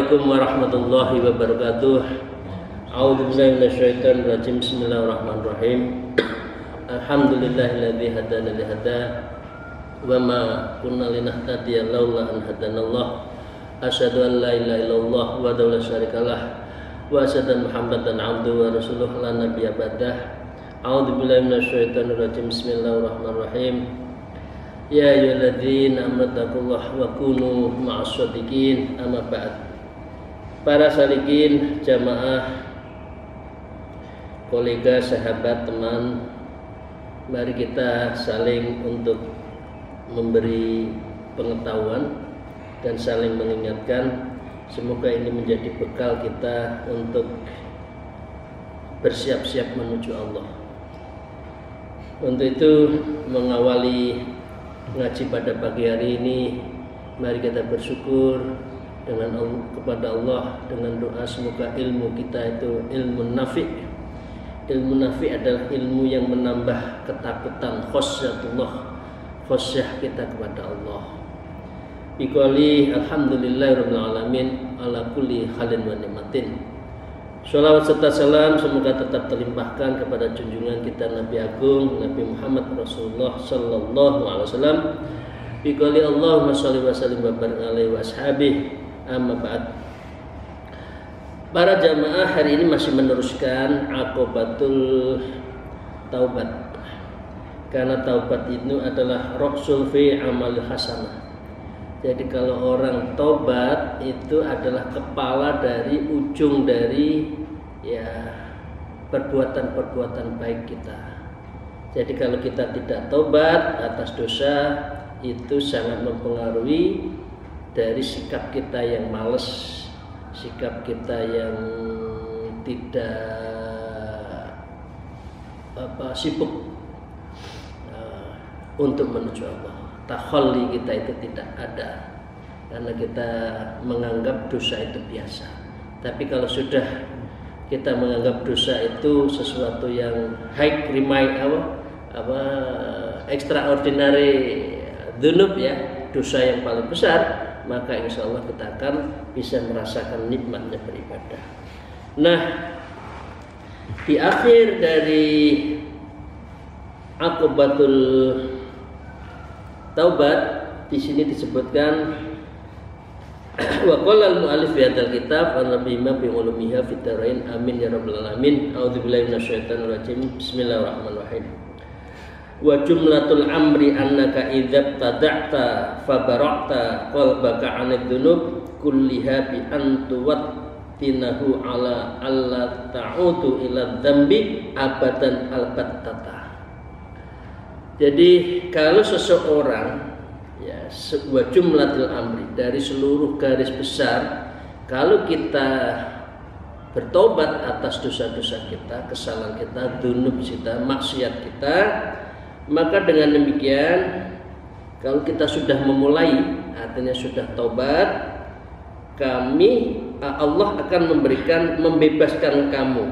Assalamualaikum warahmatullahi wabarakatuh. A'udzubillahi minasyaitonir rajim. Bismillahirrahmanirrahim. Alhamdulillahilladzi hadana li hada wa ma kunna linahtadiya laula an hadanallah. Asyhadu an la ilaha illallah wa la syarikalah wa asyhadu anna Muhammadan abduhu wa rasuluhu la nabiyya ba'dah. A'udzubillahi minasyaitonir rajim. Bismillahirrahmanirrahim. Ya ayyuhalladzina amanu taqullaha wa kunu ma'as shadiqin. Amma ba'd. Para salikin, jamaah, kolega, sahabat, teman, mari kita saling untuk memberi pengetahuan dan saling mengingatkan. Semoga ini menjadi bekal kita untuk bersiap-siap menuju Allah. Untuk itu, mengawali ngaji pada pagi hari ini, mari kita bersyukur kepada Allah dengan doa semoga ilmu kita itu ilmu nafi'. Ilmu nafi' adalah ilmu yang menambah ketakutan, khosyah kita kepada Allah. Biqouli alhamdulillahirabbil alamin ala kulli halin wa ni'matin. Shalawat serta salam semoga tetap terlimpahkan kepada junjungan kita Nabi Agung Nabi Muhammad Rasulullah sallallahu alaihi wasallam. Biqouli Allahumma shalli wa sallim wa barik alaihi wa ashabihi. Amma ba'd. Para jamaah, hari ini masih meneruskan aqobatul taubat. Karena taubat itu adalah roksul fi amal hasanah. Jadi kalau orang taubat itu adalah kepala dari ujung dari perbuatan-perbuatan baik kita. Jadi kalau kita tidak taubat atas dosa, itu sangat mempengaruhi dari sikap kita yang malas, sikap kita yang tidak sibuk untuk menuju Allah. Takhalli kita itu tidak ada karena kita menganggap dosa itu biasa. Tapi kalau sudah kita menganggap dosa itu sesuatu yang extraordinary dzunub, dosa yang paling besar, maka insya Allah kita akan bisa merasakan nikmatnya beribadah. Nah, di akhir dari aqobatul taubat di sini disebutkan wa qala al-mu'allif fi hadzal kitab an nabiyina bi ulumiha fit darain amin ya rabbal alamin. A'udzubillahi minasyaitonir rajim. Bismillahirrahmanirrahim. Wa jumlatul amri annaka idza tada'ta fa barakta qalbaka 'anid dzunub kulliha bi an tuwattinahu ala alla ta'udu ila dzambi abadan albattata. Jadi kalau seseorang sebuah jumlatul amri dari seluruh garis besar, kalau kita bertobat atas dosa-dosa kita, kesalahan kita, dzunub kita, maksiat kita, maka dengan demikian kalau kita sudah memulai, artinya sudah taubat, Allah akan membebaskan kamu.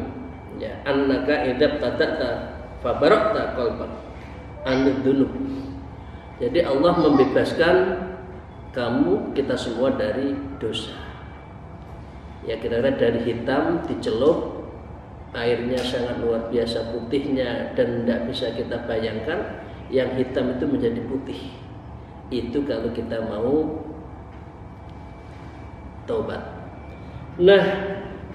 Annaka idza tada'ta fa barakta qalbak anid dzunub. Jadi Allah membebaskan kita semua dari dosa. Kira-kira dari hitam dicelup, airnya sangat luar biasa putihnya dan tidak bisa kita bayangkan, yang hitam itu menjadi putih. Itu kalau kita mau taubat. Nah,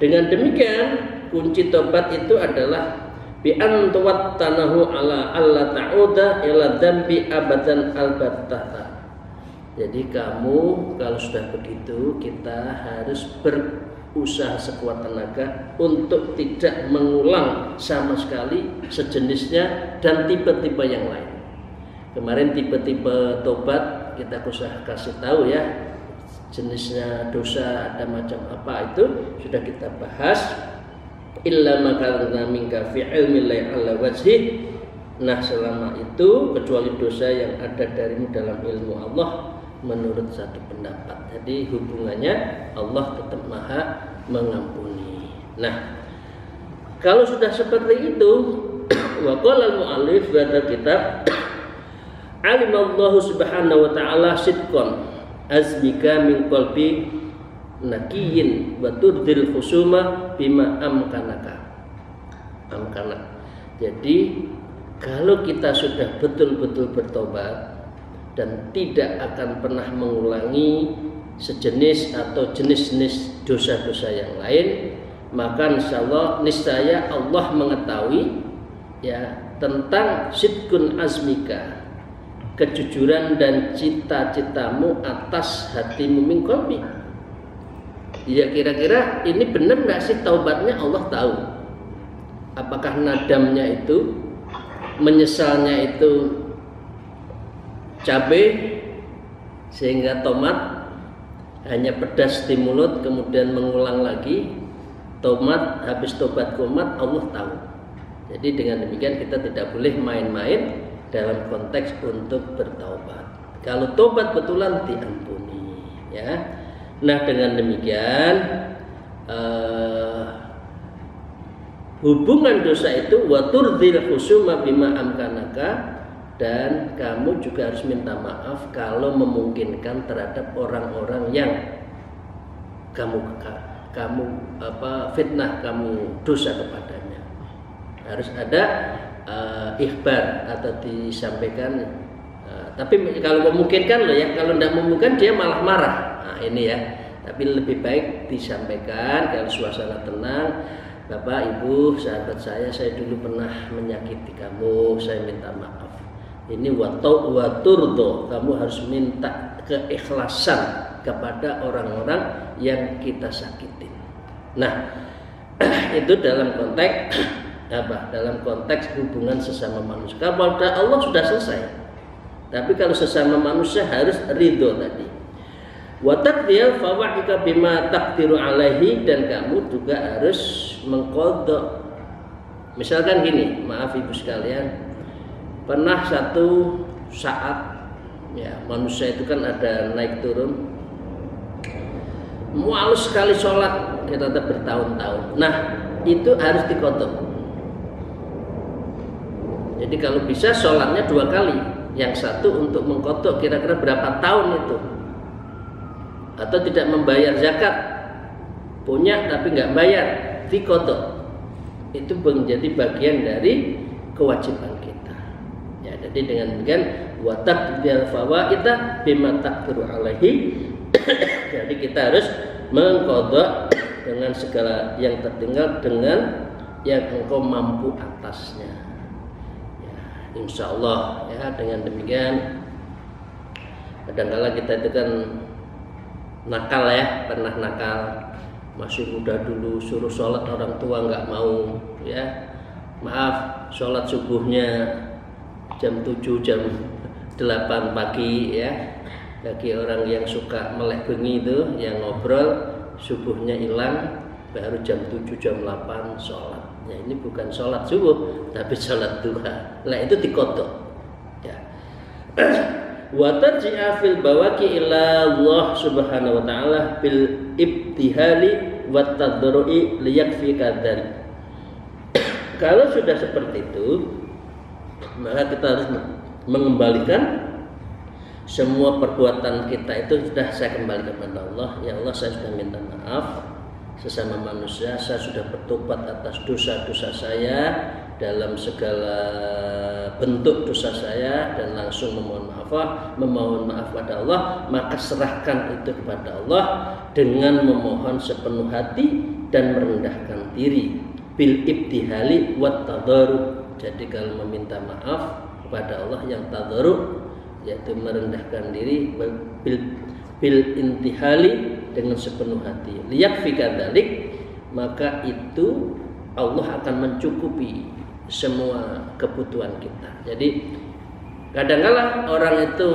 dengan demikian kunci taubat itu adalah bi an tawattanahu ala alla ta'uda ila dzambi abadan albattata. Jadi kamu kalau sudah begitu, kita harus berusaha sekuat tenaga untuk tidak mengulang sama sekali sejenisnya dan tipe-tipe yang lain. Kemarin tipe-tipe tobat kita kasih tahu jenisnya dosa ada macam apa, itu sudah kita bahas. Illa makalna minka fi ilmillahi ala wajhi. Nah, selama itu kecuali dosa yang ada darimu dalam ilmu Allah menurut satu pendapat. Jadi hubungannya Allah tetap Maha mengampuni. Nah, kalau sudah seperti itu, wa qala al-mu'allif pada kitab alimallahu subhanahu wa ta'ala sidqan azbika min qalbi nakiyin wa turdil khusuma bima amkanaka. Jadi kalau kita sudah betul-betul bertobat dan tidak akan pernah mengulangi sejenis atau jenis-jenis dosa-dosa yang lain, maka niscaya Allah mengetahui ya tentang sidqun azmika, kejujuran dan cita-citamu atas hatimu min qalbi. Ya kira-kira ini benar nggak sih taubatnya? Allah tahu. Apakah nadamnya itu, menyesalnya itu cabai sehingga tomat hanya pedas di mulut kemudian mengulang lagi, tomat habis tobat komat, Allah tahu. Jadi dengan demikian kita tidak boleh main-main dalam konteks untuk bertaubat. Kalau tobat betulan diampuni ya. Nah dengan demikian hubungan dosa itu wa turdil khusuma bima amkanaka, dan kamu juga harus minta maaf kalau memungkinkan terhadap orang-orang yang kamu fitnah, kamu dosa kepadanya. Harus ada ikhbar atau disampaikan. Tapi kalau memungkinkan loh ya, kalau tidak memungkinkan dia malah marah. Nah ini ya. Tapi lebih baik disampaikan kalau suasana tenang. Bapak, Ibu, sahabat saya dulu pernah menyakiti kamu, saya minta maaf. Ini waturdo, kamu harus minta keikhlasan kepada orang-orang yang kita sakitin. Nah, itu dalam konteks apa? Dalam konteks hubungan sesama manusia. Kalau Allah sudah selesai. Tapi kalau sesama manusia harus ridho tadi. Wa taqdiyal fawaika bima taqdiru alaihi, dan kamu juga harus mengqadha. Misalkan gini, maaf Ibu sekalian, pernah satu saat ya manusia itu kan ada naik turun, mualus sekali sholat kita bertahun-tahun. Nah itu harus diqadha. Jadi kalau bisa sholatnya 2 kali, yang satu untuk mengqadha kira-kira berapa tahun itu. Atau tidak membayar zakat, punya tapi nggak bayar, diqadha. Itu menjadi bagian dari kewajiban kita. Ya, jadi dengan demikian wa taqdiyal fawaita bima taqdiru alaihi. Jadi kita harus mengqadha dengan segala yang tertinggal dengan yang engkau mampu atasnya. Ya, insya Allah ya dengan demikian. Kadang-kala kita itu kan nakal ya, pernah nakal, masih muda dulu suruh sholat orang tua nggak mau ya, maaf sholat subuhnya jam 7 jam 8 pagi ya, bagi orang yang suka melek bengi itu yang ngobrol subuhnya hilang baru jam 7 jam 8 sholat ya, ini bukan sholat subuh tapi sholat duha. Nah itu diqadha ya. Wa tarji'a fil bawaki ila Allah subhanahu wa ta'ala bil ibtihali wa tadru'i liyakfika dzalik. Kalau sudah seperti itu, maka kita harus mengembalikan semua perbuatan kita itu sudah saya kembalikan kepada Allah. Ya Allah, saya sudah minta maaf sesama manusia, saya sudah bertobat atas dosa-dosa saya dalam segala bentuk dosa saya dan langsung memohon maaf pada Allah, maka serahkan itu kepada Allah dengan memohon sepenuh hati dan merendahkan diri bil ibtihali wat tadarru. Jadi kalau meminta maaf kepada Allah yang tadarru yaitu merendahkan diri, bil intihali dengan sepenuh hati, liyakfika dzalik, maka itu Allah akan mencukupi semua kebutuhan kita. Jadi kadang-kala orang itu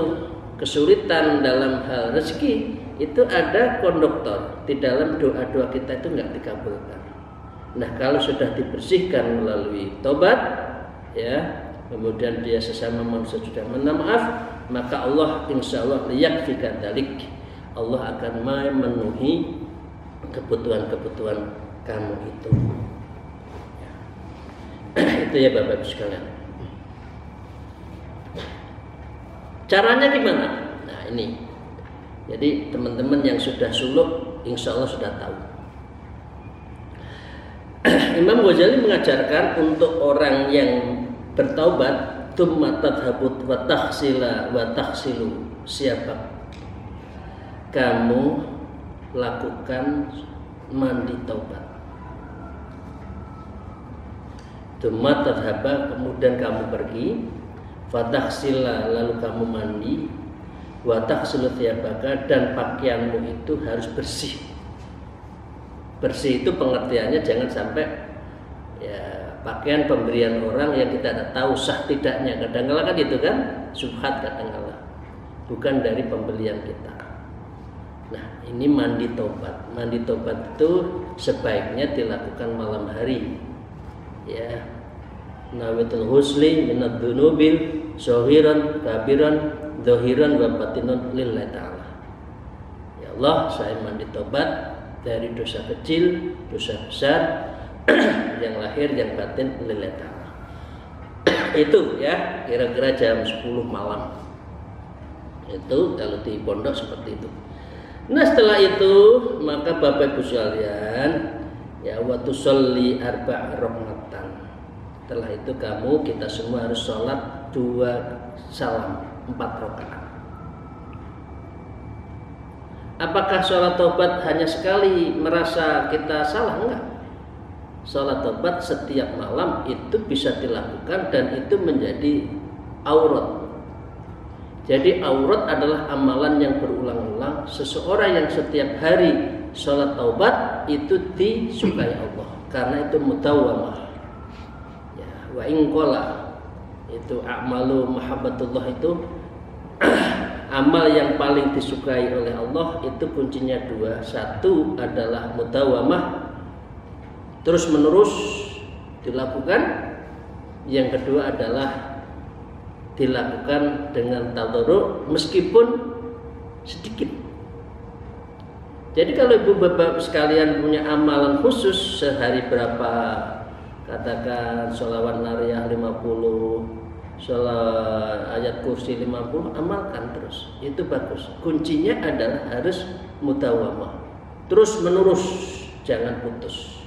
kesulitan dalam hal rezeki, itu ada konduktor di dalam doa-doa kita itu nggak dikabulkan. Nah kalau sudah dibersihkan melalui tobat ya, kemudian dia sesama manusia sudah minta maaf, maka Allah insya Allah liyakfika dzalik, Allah akan memenuhi kebutuhan-kebutuhan kamu itu. Itu ya Bapak Ibu sekalian. Caranya gimana? Nah ini Jadi teman-teman yang sudah suluk insya Allah sudah tahu. Imam Ghazali mengajarkan untuk orang yang bertaubat, tsumma tadhhabut wa taghsila wa taghsilu. Siapa? Kamu lakukan mandi taubat. Tsumma tadhhaba, kemudian kamu pergi, fa taghsila, lalu kamu mandi, wa taghsilu thiyabaka, dan pakaianmu itu harus bersih. Bersih itu pengertiannya jangan sampai ya pakaian pemberian orang yang kita tidak tahu sah tidaknya, kadang-kala kan itu kan subhat, kadang-kala bukan dari pembelian kita. Nah ini mandi tobat. Mandi tobat itu sebaiknya dilakukan malam hari ya. Nawitul husli minad dunubil sohiran kabiran dohiran wa batinan lillahi ta'ala. Ya Allah, saya mandi tobat dari dosa kecil, dosa besar, yang lahir, yang batin lillahi ta'ala. Itu ya kira-kira jam 10 malam. Itu kalau di pondok seperti itu. Nah setelah itu maka Bapak Ibu sekalian ya wa tusolli arba' rakaatan. Setelah itu kita semua harus sholat 2 salam 4 rakaat. Apakah sholat tobat hanya sekali merasa kita salah? Enggak. Sholat tobat setiap malam itu bisa dilakukan dan itu menjadi aurat. Jadi aurat adalah amalan yang berulang-ulang. Seseorang yang setiap hari sholat taubat itu disukai Allah karena itu mudawwamah. Ya, wa in qala itu a'malu mahabbatullah itu amal yang paling disukai oleh Allah itu kuncinya 2. Satu adalah mudawwamah, terus menerus dilakukan. Yang kedua adalah dilakukan dengan tadarruk meskipun sedikit. Jadi kalau ibu bapak sekalian punya amalan khusus sehari berapa, katakan sholawat nariyah 50, sholat ayat kursi 50, amalkan terus, itu bagus. Kuncinya adalah harus mudawwamah, terus menerus, jangan putus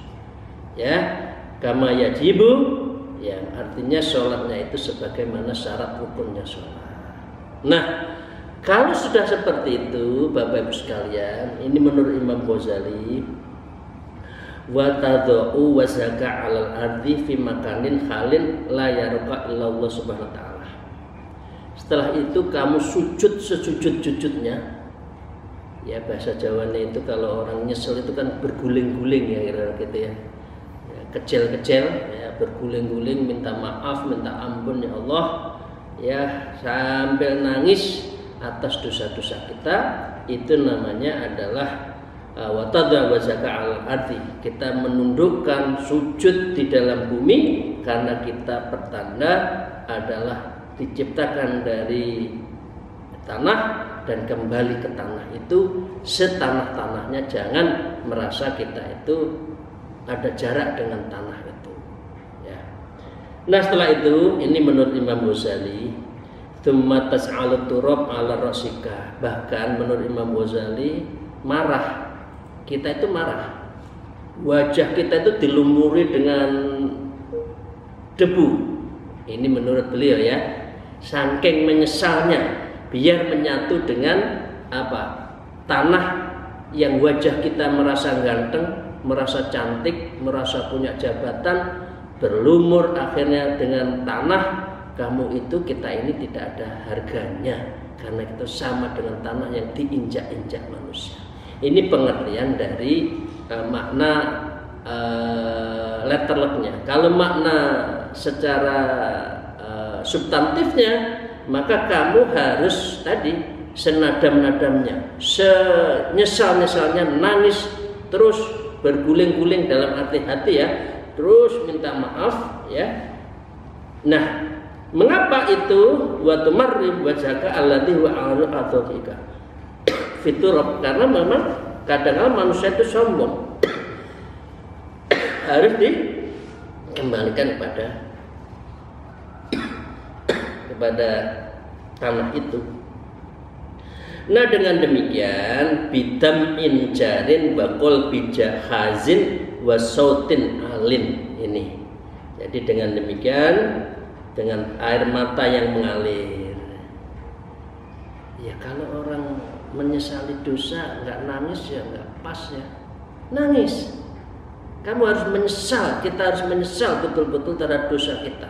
ya. Kama yajibu, yang artinya sholatnya itu sebagaimana syarat rukunnya sholat. Nah kalau sudah seperti itu Bapak Ibu sekalian, ini menurut Imam Ghazali, wa tadau wazaka 'alal ardi fi makanin khalin la yaruka illallah subhanahu wa ta'ala. Setelah itu kamu sujud sesujud-sujudnya. Ya bahasa Jawanya itu kalau orang nyesel itu kan berguling-guling ya kira-kira gitu ya. Kecil-kecil ya, berguling-guling minta maaf, minta ampun ya Allah ya, sambil nangis atas dosa-dosa kita. Itu namanya adalah watada wazaka al-ardi. Kita menundukkan sujud di dalam bumi karena kita pertanda adalah diciptakan dari tanah dan kembali ke tanah itu setanah-tanahnya. Jangan merasa kita itu ada jarak dengan tanah itu ya. Nah setelah itu ini menurut Imam Ghazali, tsumma tas'alu turab 'ala rasika. Bahkan menurut Imam Ghazali marah, kita itu marah, wajah kita itu dilumuri dengan debu. Ini menurut beliau ya, saking menyesalnya biar menyatu dengan apa? Tanah yang wajah kita merasa ganteng, merasa cantik, merasa punya jabatan, berlumur akhirnya dengan tanah. Kamu itu, kita ini tidak ada harganya karena kita sama dengan tanah yang diinjak-injak manusia. Ini pengertian dari makna letterleknya. Kalau makna secara substantifnya, maka kamu harus tadi senadam-nadamnya, senyesal-nyesalnya, nangis terus, berguling-guling dalam hati ya, terus minta maaf ya. Nah, mengapa itu wa tumarrib wajhaka alladhi wa a'rudika fiturab? Karena memang kadang-kadang manusia itu sombong, harus dikembalikan kepada tanah itu. Nah dengan demikian bidam injarin bakul bijahazin wasautin alin ini. Jadi dengan demikian dengan air mata yang mengalir. Ya kalau orang menyesali dosa nggak nangis ya nggak pas ya. Nangis. Kamu harus menyesal. Kita harus menyesal betul-betul terhadap dosa kita.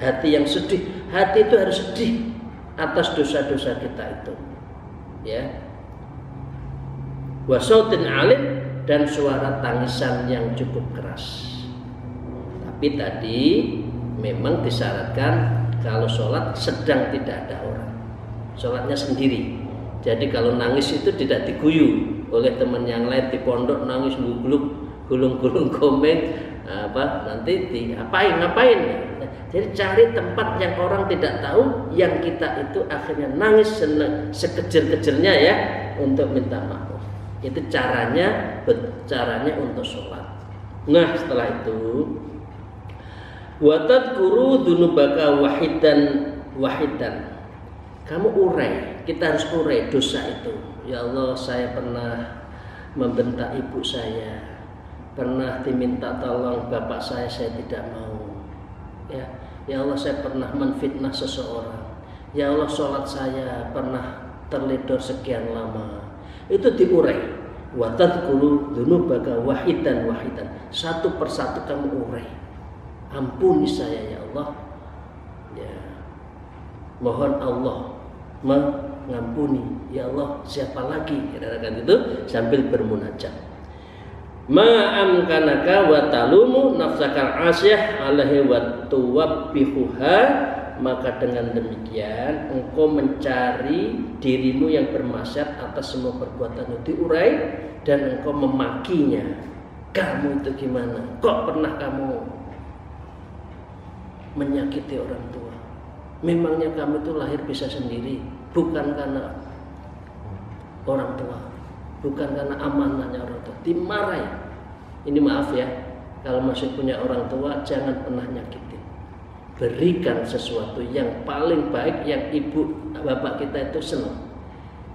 Hati yang sedih, hati itu harus sedih atas dosa-dosa kita itu. Ya, wasautin alim dan suara tangisan yang cukup keras. Tapi tadi memang disyaratkan kalau sholat sedang tidak ada orang, sholatnya sendiri. Jadi kalau nangis itu tidak diguyu oleh teman yang lain di pondok, nangis gulung-gulung komeng nanti ngapain. Jadi cari tempat yang orang tidak tahu, yang kita itu akhirnya nangis sekejer-kejernya ya untuk minta maaf. Itu caranya untuk sholat. Nah setelah itu watadkuru dzunubaka wahidan. Kamu urai, kita harus urai dosa itu. Ya Allah, saya pernah membentak ibu saya, pernah diminta tolong bapak saya tidak mau. Ya Allah, saya pernah menfitnah seseorang. Ya Allah, sholat saya pernah terledor sekian lama. Itu diurai. Watadkuru dzunubaka wahidan. Satu persatu kamu urai. Ampuni saya ya Allah. Ya. Mohon Allah mengampuni. Ya Allah, siapa lagi? Kira-kira itu sambil bermunajat. Ma'amkanaka wa talumu nafsakal asyah alaihi wa tuwabbihuha, maka dengan demikian engkau mencari dirimu yang bermaksiat atas semua perbuatan itu diurai dan engkau memakinya. Kamu itu gimana? Kok pernah kamu menyakiti orang tua? Memangnya kamu itu lahir bisa sendiri, bukan karena orang tua, bukan karena amanahnya orang tua. Dimarahi. Ini maaf ya, kalau masih punya orang tua jangan pernah nyakitin. Berikan sesuatu yang paling baik yang ibu bapak kita itu senang.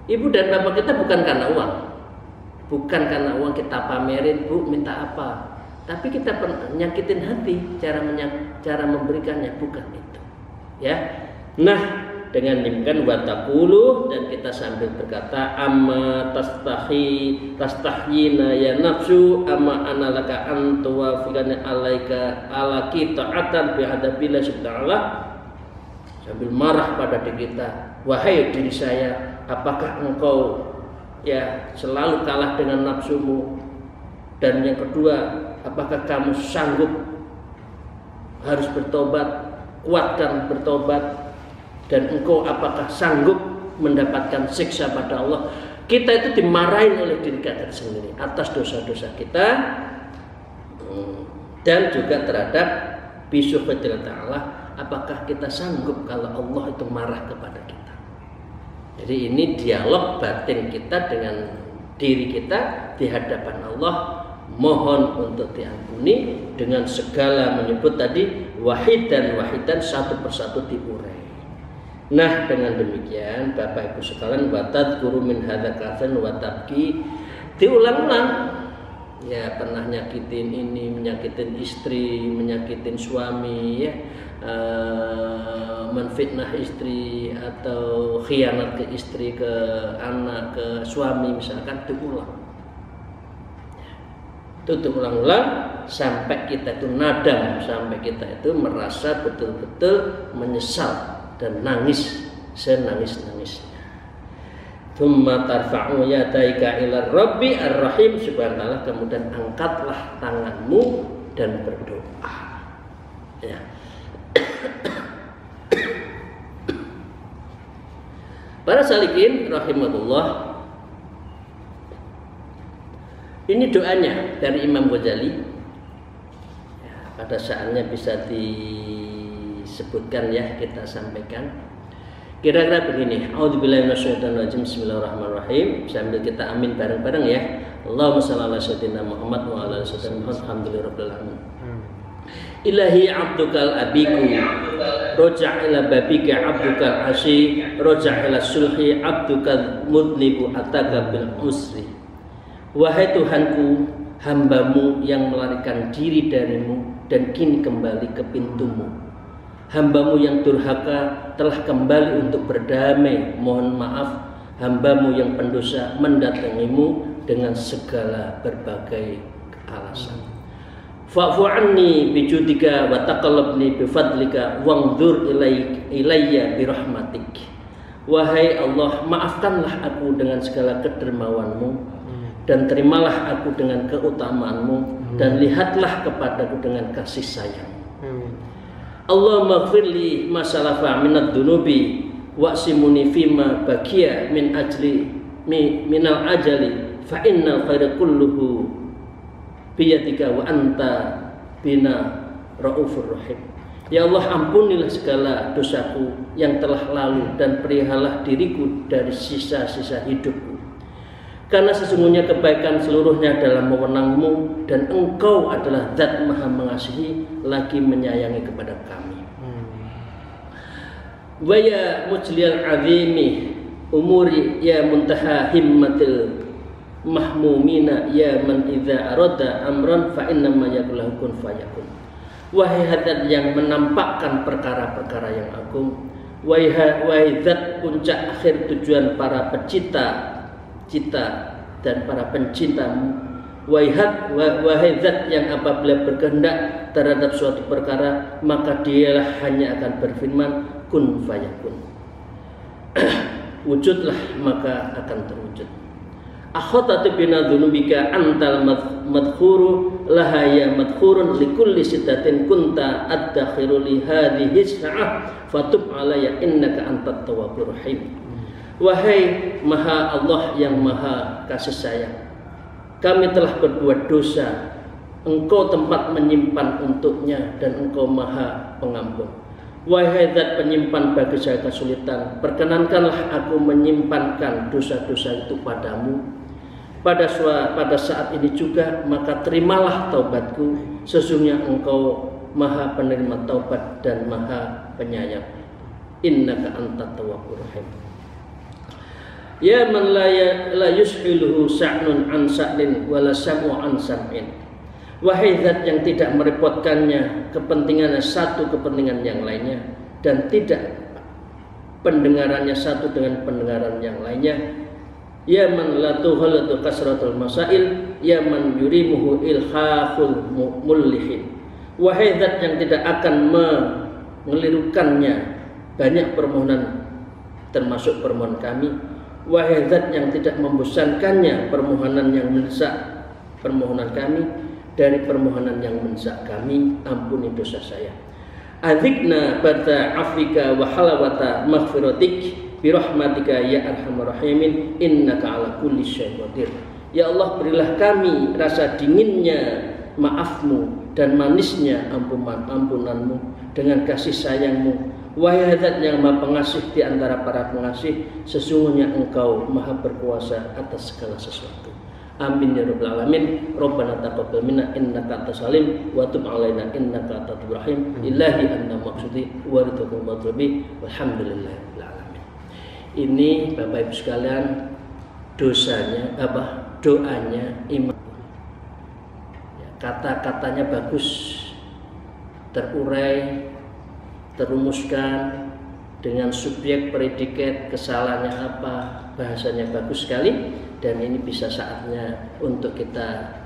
Ibu dan bapak kita bukan karena uang, bukan karena uang kita pamerin, bu minta apa, tapi kita nyakitin hati, cara memberikannya bukan itu. Ya, nah dengan demikian watakulu, dan kita sambil berkata amma tastahyina ya nafsu amma analaka antuwa fikana alaika alaki ta'atan bihadabillah subhanallah, sambil marah pada diri kita, wahai diri saya, apakah engkau ya selalu kalah dengan nafsumu? Dan yang kedua, apakah kamu sanggup harus bertobat, kuatkan bertobat, dan engkau apakah sanggup mendapatkan siksa pada Allah? Kita itu dimarahin oleh diri kita sendiri atas dosa-dosa kita, dan juga terhadap bisufatil ta'ala, apakah kita sanggup kalau Allah itu marah kepada kita? Jadi ini dialog batin kita dengan diri kita di hadapan Allah, mohon untuk diampuni dengan segala menyebut tadi wahidan, satu persatu diurai. Nah dengan demikian Bapak Ibu sekalian, watadkuru min hadza kafan wa tabki, diulang-ulang. Ya pernah nyakitin ini, menyakitin istri, menyakitin suami, ya menfitnah istri atau khianat ke istri, ke anak, ke suami misalkan, diulang. Itu diulang-ulang sampai kita itu nadam, sampai kita itu merasa betul-betul menyesal dan nangis senangis-nangisnya. Tsumma tarfa'u yadaika ila Rabbi Ar-Rahim subhanahu wa ta'ala, kemudian angkatlah tanganmu dan berdoa. Ya. Para salikin rahimahullah, ini doanya dari Imam Ghazali. Ya, pada saatnya bisa disebutkan ya, kita sampaikan. Kira-kira begini, a'udzubillahi minasyaitonir rajim, bismillahirrahmanirrahim. Sambil kita amin bareng-bareng ya. Allahumma shalli ala sayyidina Muhammad wa ala ali sayyidina Muhammad, alhamdulillahirabbil alamin. Ilahi abdukal abiku roja' ila babika abduka asy roja' ila sulhi abduka mudnibu ataka bil usri. Wahai Tuhanku, hambamu yang melarikan diri darimu dan kini kembali ke pintumu. Hambamu yang durhaka telah kembali untuk berdamai, mohon maaf. Hambamu yang pendosa mendatangimu dengan segala berbagai alasan. Fa'fu anni bijudika wa taqallabni bifadlika wanzur ilayya birahmatik. Wahai Allah, maafkanlah aku dengan segala kedermawanmu dan terimalah aku dengan keutamaanmu dan lihatlah kepadaku dengan kasih sayang. Allahumma ighfirli ma salafa minad dunubi wa'simuni fima baqiya min ajli minal ajali fa innal khaira kulluhu biyadika wa anta bina raufur rahim. Ya Allah, ampunilah segala dosaku yang telah lalu dan perihalah diriku dari sisa-sisa hidupku. Karena sesungguhnya kebaikan seluruhnya adalah wewenangmu dan Engkau adalah Zat Maha Mengasihi lagi menyayangi kepada kami. Wa ya mujliyal azimi umuri ya muntaha himmatil mahmumina ya man idza arada amran fa innama yaqulu kun fayakun. Wahai zat yang menampakkan perkara-perkara yang agung, wahai zat puncak akhir tujuan para pencipta dan para pencintamu, wahai zat yang apabila berkehendak terhadap suatu perkara maka dialah hanya akan berfirman kun fayakun. Wujudlah maka akan terwujud. Akhotatu bina dzunubika antal madkhuru laha ya madkhurun likulli sidatin kunta adakhiru li hadhihi sa'ah fatub alayya innaka antat tawwabur rahim. Wahai Maha Allah yang Maha kasih sayang, kami telah berbuat dosa, Engkau tempat menyimpan untuknya dan Engkau Maha pengampun. Wahai zat penyimpan bagi saya kesulitan, perkenankanlah aku menyimpankan dosa-dosa itu padamu. Pada saat ini juga maka terimalah taubatku, sesungguhnya Engkau Maha penerima taubat dan Maha penyayang. Innaka antat tawwabur rahim. Ya man la yushiluhu sa'nun an sa'lin wala sam'u an sam'in. Wahai zat yang tidak merepotkannya kepentingannya satu kepentingan yang lainnya dan tidak pendengarannya satu dengan pendengaran yang lainnya. Ya man la tuhallatu kasratul masail, ya man yurimuhu ilhaqul mullihin. Wahai zat yang tidak akan mengelirukannya banyak permohonan termasuk permohonan kami. Wahai zat yang tidak membosankannya permohonan yang mendesak permohonan kami dari permohonan yang mendesak kami, ampuni dosa saya. Adzikna bata afika wa halawata maghfiratik birahmatika ya arhamar rahimin innaka ala kulli syai'in qadir. Ya Allah, berilah kami rasa dinginnya maafmu dan manisnya ampunanmu dengan kasih sayangmu. Wahai zat yang Maha Pengasih di antara para pengasih, sesungguhnya Engkau Maha berkuasa atas segala sesuatu. Amin ya rabbal alamin. Rabbana taqabbal minna innaka antas salim wa tub alaina innaka antat rahim. Ilahi anta maqsudi wa ridwatul matlubi walhamdulillahi rabbil alamin. Ini Bapak Ibu sekalian doanya imam. Kata-katanya bagus, terurai, terumuskan dengan subjek, predikat, kesalahannya apa, bahasanya bagus sekali, dan ini bisa saatnya untuk kita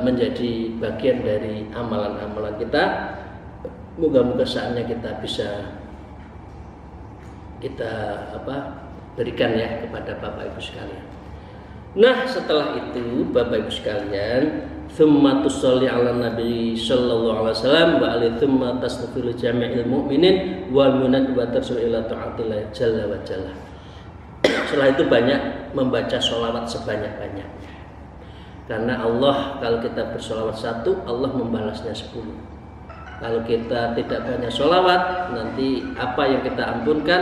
menjadi bagian dari amalan-amalan kita. Moga-moga saatnya kita bisa berikan ya kepada Bapak Ibu sekalian. Nah, setelah itu Bapak Ibu sekalian, thumma tusalli ala nabi sallallahu alaihi wasallam wa alaihi thumma tastaghfiru jami'il mu'minin wal mu'minat wa tarsul ila ta'atillah jalla wa jalla. Setelah itu banyak membaca sholawat sebanyak-banyaknya. Karena Allah kalau kita bersolawat satu, Allah membalasnya 10. Kalau kita tidak banyak sholawat, nanti apa yang kita ampunkan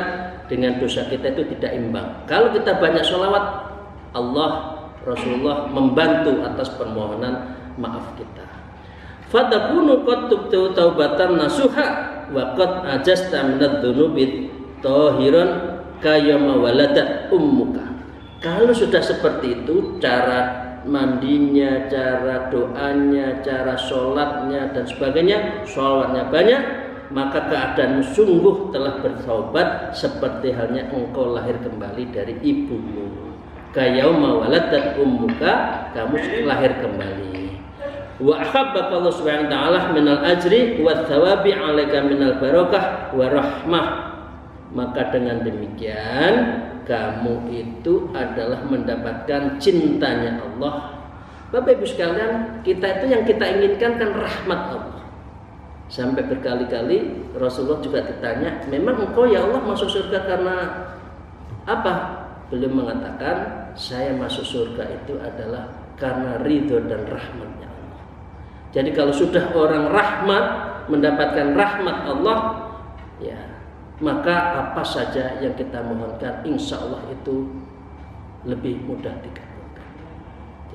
dengan dosa kita itu tidak imbang. Kalau kita banyak sholawat, Allah, Rasulullah membantu atas permohonan maaf kita. fatakunu qad tubtu taubatan nasuha wa qad ajasta minadz dzunubi tahiran kayama waladat ummuka. Kalau sudah seperti itu, cara mandinya, cara doanya, cara sholatnya dan sebagainya, sholawatnya banyak, maka keadaanmu sungguh telah bertaubat seperti halnya engkau lahir kembali dari ibumu. Kayauma waladat ummuka, kamu lahir kembali. Wa ahabbaka Allah Subhanahu wa taala minal ajri wa thawabi 'alaika minal barakah wa rahmah. Maka dengan demikian kamu itu adalah mendapatkan cintanya Allah. Bapak Ibu sekalian, kita itu yang kita inginkan kan rahmat Allah. Sampai berkali-kali Rasulullah juga ditanya, memang engkau ya Allah masuk surga karena apa? Beliau mengatakan, saya masuk surga itu adalah karena ridho dan rahmatnya Allah. Jadi kalau sudah orang rahmat, mendapatkan rahmat Allah, ya maka apa saja yang kita mohonkan insya Allah itu lebih mudah dikabulkan.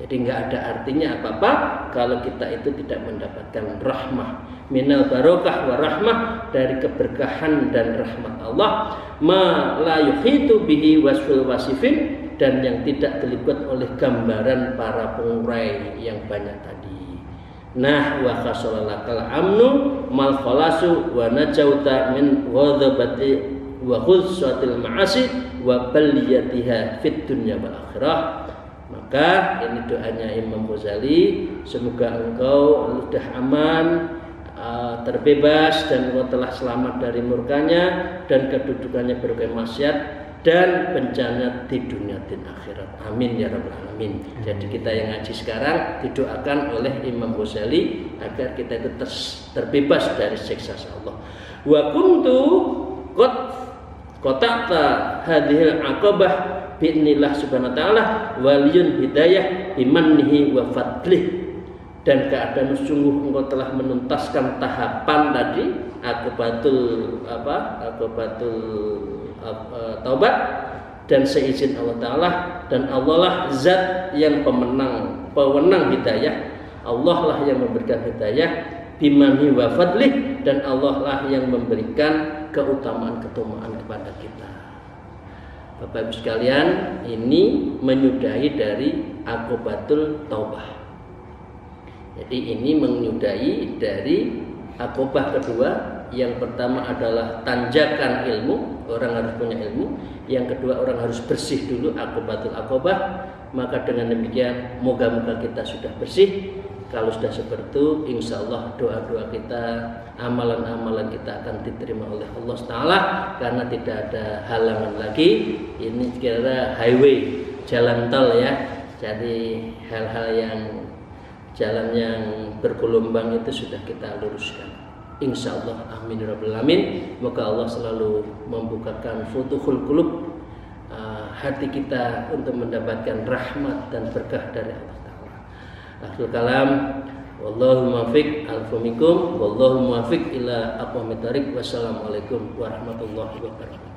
Jadi nggak ada artinya apa-apa kalau kita itu tidak mendapatkan rahmah minal barokah wa rahmah, dari keberkahan dan rahmat Allah, ma la yuhitu bihi wasful wasifin, dan yang tidak terlibat oleh gambaran para pengurai yang banyak tadi. Nah, wa khasalalakal amnu mal khalasu wa najauta min ghadabati wa khulsatil ma'asi wa baliyatiha fit dunya wal akhirah. Maka ini doanya Imam Ghazali, semoga engkau sudah aman, terbebas, dan engkau telah selamat dari murkanya dan kedudukannya berbagai maksiat dan bencana di dunia dan akhirat. Amin ya rabbal alamin. Jadi kita yang ngaji sekarang didoakan oleh Imam Ghazali agar kita itu terbebas dari siksa Allah. Wa kuntu qad qata'ta hadhil aqabah bi'nillah subhanahu wa ta'ala waliyun hidayah bimannihi wa fadlih. Dan keadaan sungguh engkau telah menuntaskan tahapan tadi aqabatul taubat, dan seizin Allah Ta'ala, dan Allah lah zat yang pemenang hidayah. Allah lah yang memberikan hidayah bimani wa fadlih, dan Allah lah yang memberikan keutamaan kepada kita. Bapak Ibu sekalian, ini menyudahi dari aqabatul taubah. Jadi ini menyudahi dari aqabah kedua. Yang pertama adalah tanjakan ilmu, orang harus punya ilmu. Yang kedua, orang harus bersih dulu, aqabatul aqabah. Maka dengan demikian moga-moga kita sudah bersih. Kalau sudah seperti itu, insya Allah doa-doa kita, amalan-amalan kita akan diterima oleh Allah Ta'ala, karena tidak ada halangan lagi. Ini kira highway, jalan tol ya. Jadi hal-hal yang jalan yang bergelombang itu sudah kita luruskan. Insya Allah, amin ya rabbal alamin. Moga Allah selalu membukakan futuhul qulub, hati kita untuk mendapatkan rahmat dan berkah dari Allah Ta'ala. Akhir kalam, wallahu muwaffiq, alfa minkum, wallahu muwaffiq ila aqwamit thariq. Wassalamualaikum warahmatullahi wabarakatuh.